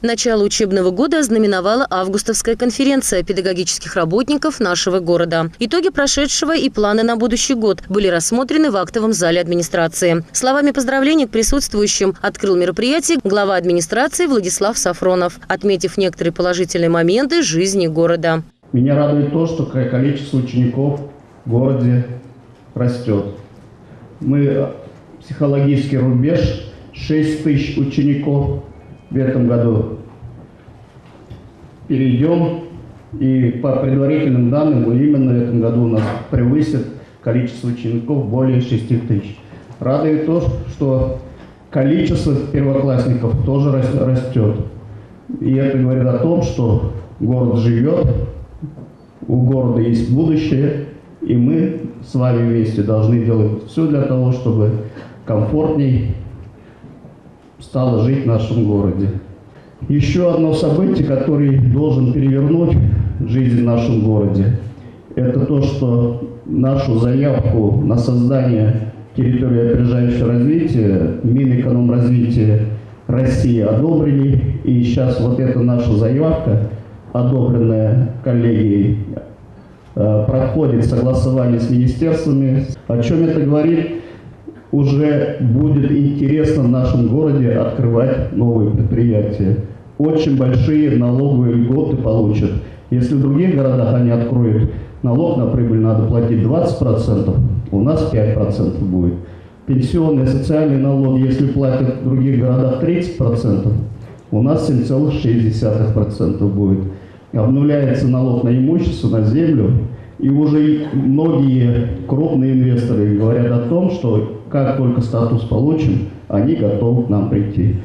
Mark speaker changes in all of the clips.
Speaker 1: Начало учебного года ознаменовала августовская конференция педагогических работников нашего города. Итоги прошедшего и планы на будущий год были рассмотрены в актовом зале администрации. Словами поздравлений к присутствующим открыл мероприятие глава администрации Владислав Сафронов, отметив некоторые положительные моменты жизни города.
Speaker 2: Меня радует то, что количество учеников в городе растет. Мы психологический рубеж 6 тысяч учеников в этом году перейдем, и по предварительным данным именно в этом году у нас превысит количество учеников более 6 тысяч. Радует то, что количество первоклассников тоже растет. И это говорит о том, что город живет, у города есть будущее, и мы с вами вместе должны делать все для того, чтобы комфортней стало жить в нашем городе. Еще одно событие, которое должен перевернуть жизнь в нашем городе, это то, что нашу заявку на создание территории опережающего развития Минэкономразвития России одобрили. И сейчас вот эта наша заявка, одобренная коллегией, проходит согласование с министерствами. О чем это говорит? Уже будет интересно в нашем городе открывать новые предприятия. Очень большие налоговые льготы получат. Если в других городах они откроют, налог на прибыль надо платить 20%, у нас 5% будет. Пенсионные, социальные налоги, если платят в других городах 30%, у нас 7,6% будет. Обнуляется налог на имущество, на землю. И уже многие крупные инвесторы говорят о том, что как только статус получим, они готовы к нам прийти.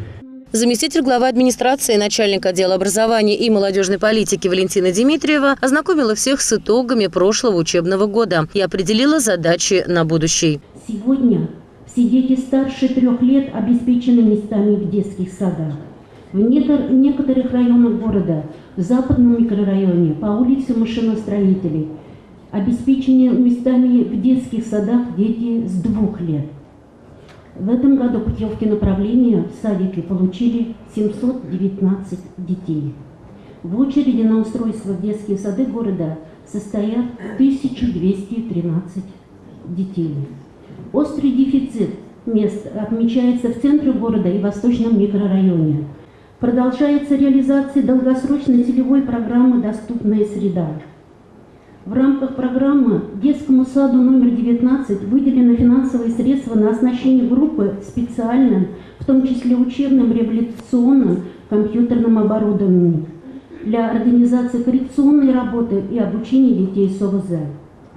Speaker 1: Заместитель главы администрации, начальник отдела образования и молодежной политики Валентина Дмитриева ознакомила всех с итогами прошлого учебного года и определила задачи на будущий.
Speaker 3: Сегодня все дети старше 3 лет обеспечены местами в детских садах. В некоторых районах города, в западном микрорайоне, по улице машиностроителей, обеспечены местами в детских садах дети с 2 лет. В этом году путевки направления в садики получили 719 детей. В очереди на устройство в детские сады города состоят 1213 детей. Острый дефицит мест отмечается в центре города и восточном микрорайоне. Продолжается реализация долгосрочной целевой программы «Доступная среда». В рамках программы детскому саду номер 19 выделено финансовые средства на оснащение группы специальным, в том числе учебным, реабилитационным, компьютерным оборудованием для организации коррекционной работы и обучения детей с ОВЗ.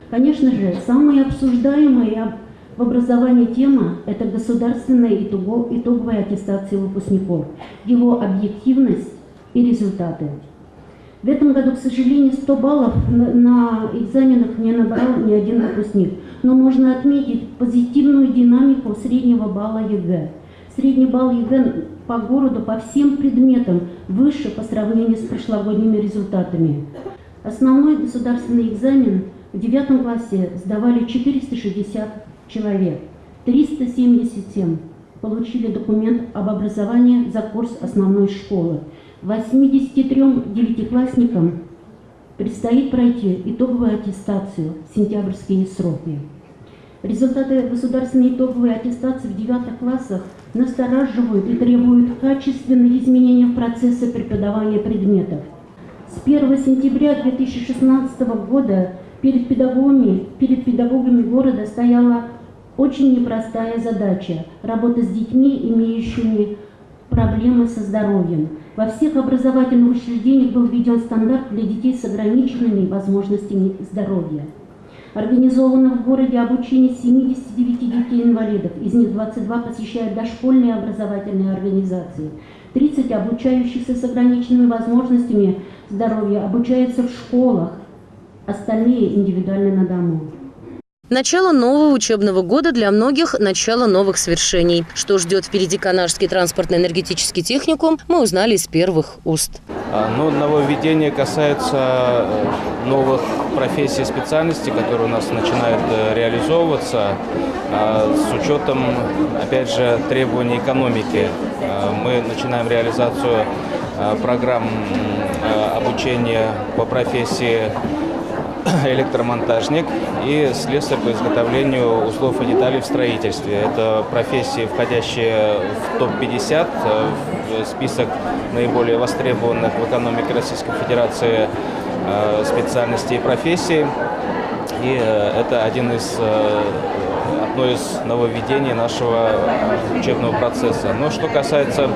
Speaker 3: Конечно же, самая обсуждаемая в образовании тема – это государственная итоговая аттестация выпускников, его объективность и результаты. В этом году, к сожалению, 100 баллов на экзаменах не набрал ни один выпускник. Но можно отметить позитивную динамику среднего балла ЕГЭ. Средний балл ЕГЭ по городу по всем предметам выше по сравнению с прошлогодними результатами. Основной государственный экзамен в 9 классе сдавали 460 человек. 377 получили документ об образовании за курс основной школы. 83 девятиклассникам предстоит пройти итоговую аттестацию в сентябрьские сроки. Результаты государственной итоговой аттестации в 9 классах настораживают и требуют качественных изменений в процессе преподавания предметов. С 1 сентября 2016 года перед педагогами города стояла очень непростая задача – работа с детьми, имеющими проблемы со здоровьем. Во всех образовательных учреждениях был введен стандарт для детей с ограниченными возможностями здоровья. Организовано в городе обучение 79 детей-инвалидов, из них 22 посещают дошкольные образовательные организации. 30 обучающихся с ограниченными возможностями здоровья обучаются в школах, остальные индивидуально на дому.
Speaker 1: Начало нового учебного года для многих – начало новых свершений. Что ждет впереди Канашский транспортно-энергетический техникум, мы узнали из первых уст.
Speaker 4: Нововведения касаются новых профессий и специальностей, которые у нас начинают реализовываться с учетом, опять же, требований экономики. Мы начинаем реализацию программ обучения по профессии электромонтажник и слесарь по изготовлению узлов и деталей в строительстве. Это профессии, входящие в топ-50, в список наиболее востребованных в экономике Российской Федерации специальностей и профессий. И это одно из нововведений нашего учебного процесса. Но что касается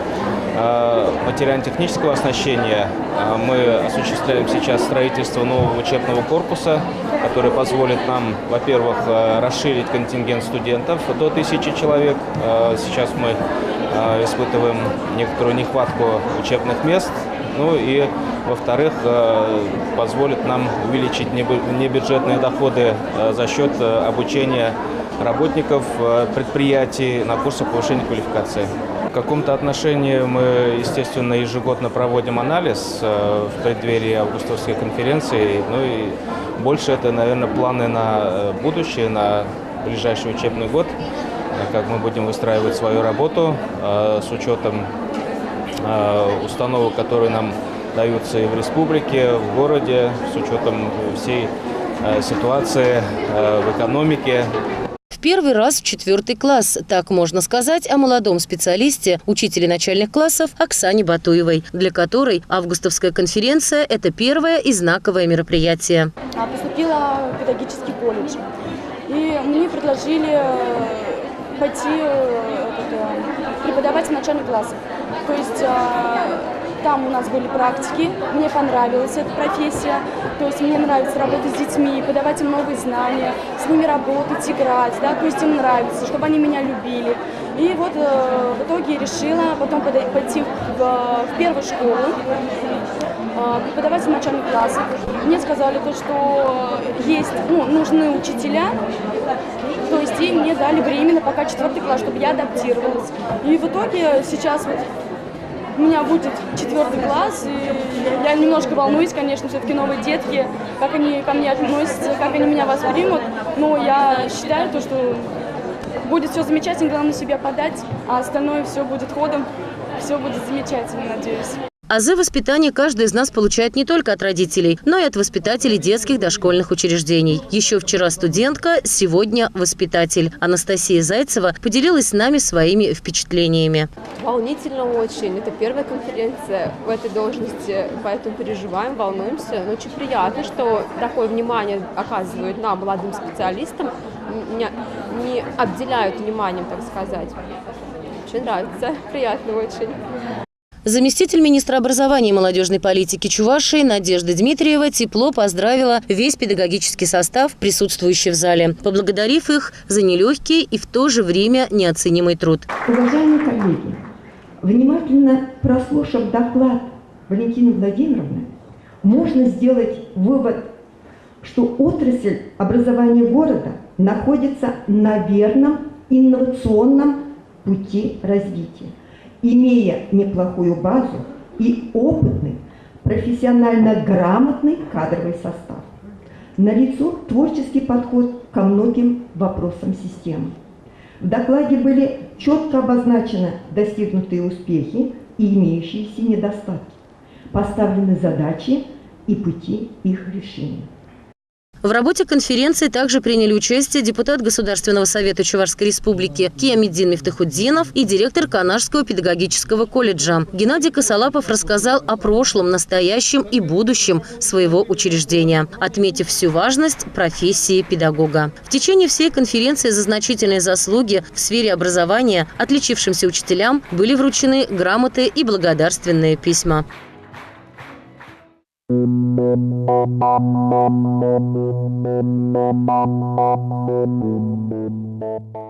Speaker 4: материально-технического оснащения, мы осуществляем сейчас строительство нового учебного корпуса, который позволит нам, во-первых, расширить контингент студентов до 1000 человек. Сейчас мы испытываем некоторую нехватку учебных мест. Ну и, во-вторых, позволит нам увеличить небюджетные доходы за счет обучения работников предприятий на курсах повышения квалификации. В каком-то отношении мы, естественно, ежегодно проводим анализ в преддверии августовской конференции. Ну и больше это, наверное, планы на будущее, на ближайший учебный год, как мы будем выстраивать свою работу с учетом установок, которые нам даются и в республике, в городе, с учетом всей ситуации в экономике.
Speaker 1: В первый раз в 4 класс, так можно сказать о молодом специалисте, учителе начальных классов Оксане Батуевой, для которой августовская конференция – это первое и знаковое мероприятие.
Speaker 5: Поступила в педагогический колледж, и мне предложили пойти преподавать в начальных классах. То есть там у нас были практики, мне понравилась эта профессия, то есть мне нравится работать с детьми, подавать им новые знания, с ними работать, играть, да, то есть им нравится, чтобы они меня любили. И вот в итоге решила потом пойти в первую школу, преподавать в начальных классах. Мне сказали, что есть, нужны учителя, то есть и мне дали временно пока 4 класс, чтобы я адаптировалась. И в итоге сейчас вот у меня будет 4 класс, и я немножко волнуюсь, конечно, все-таки новые детки, как они ко мне относятся, как они меня воспримут. Но я считаю, что будет все замечательно, главное себя подать, а остальное все будет ходом, все будет замечательно, надеюсь.
Speaker 1: Азы воспитания каждый из нас получает не только от родителей, но и от воспитателей детских дошкольных учреждений. Еще вчера студентка, сегодня воспитатель. Анастасия Зайцева поделилась с нами своими впечатлениями.
Speaker 6: Волнительно очень. Это первая конференция в этой должности, поэтому переживаем, волнуемся. Но очень приятно, что такое внимание оказывают нам, молодым специалистам, не обделяют вниманием, так сказать. Очень нравится, приятно очень.
Speaker 1: Заместитель министра образования и молодежной политики Чувашии Надежда Дмитриева тепло поздравила весь педагогический состав, присутствующий в зале, поблагодарив их за нелегкий и в то же время неоценимый труд.
Speaker 7: Уважаемые коллеги, внимательно прослушав доклад Валентины Владимировны, можно сделать вывод, что отрасль образования города находится на верном инновационном пути развития, имея неплохую базу и опытный, профессионально грамотный кадровый состав. Налицо творческий подход ко многим вопросам системы. В докладе были четко обозначены достигнутые успехи и имеющиеся недостатки, поставлены задачи и пути их решения.
Speaker 1: В работе конференции также приняли участие депутат Государственного совета Чувашской республики Киамиддин Мифтахуддинов и директор Канашского педагогического колледжа. Геннадий Косолапов рассказал о прошлом, настоящем и будущем своего учреждения, отметив всю важность профессии педагога. В течение всей конференции за значительные заслуги в сфере образования отличившимся учителям были вручены грамоты и благодарственные письма.
Speaker 8: Thank you.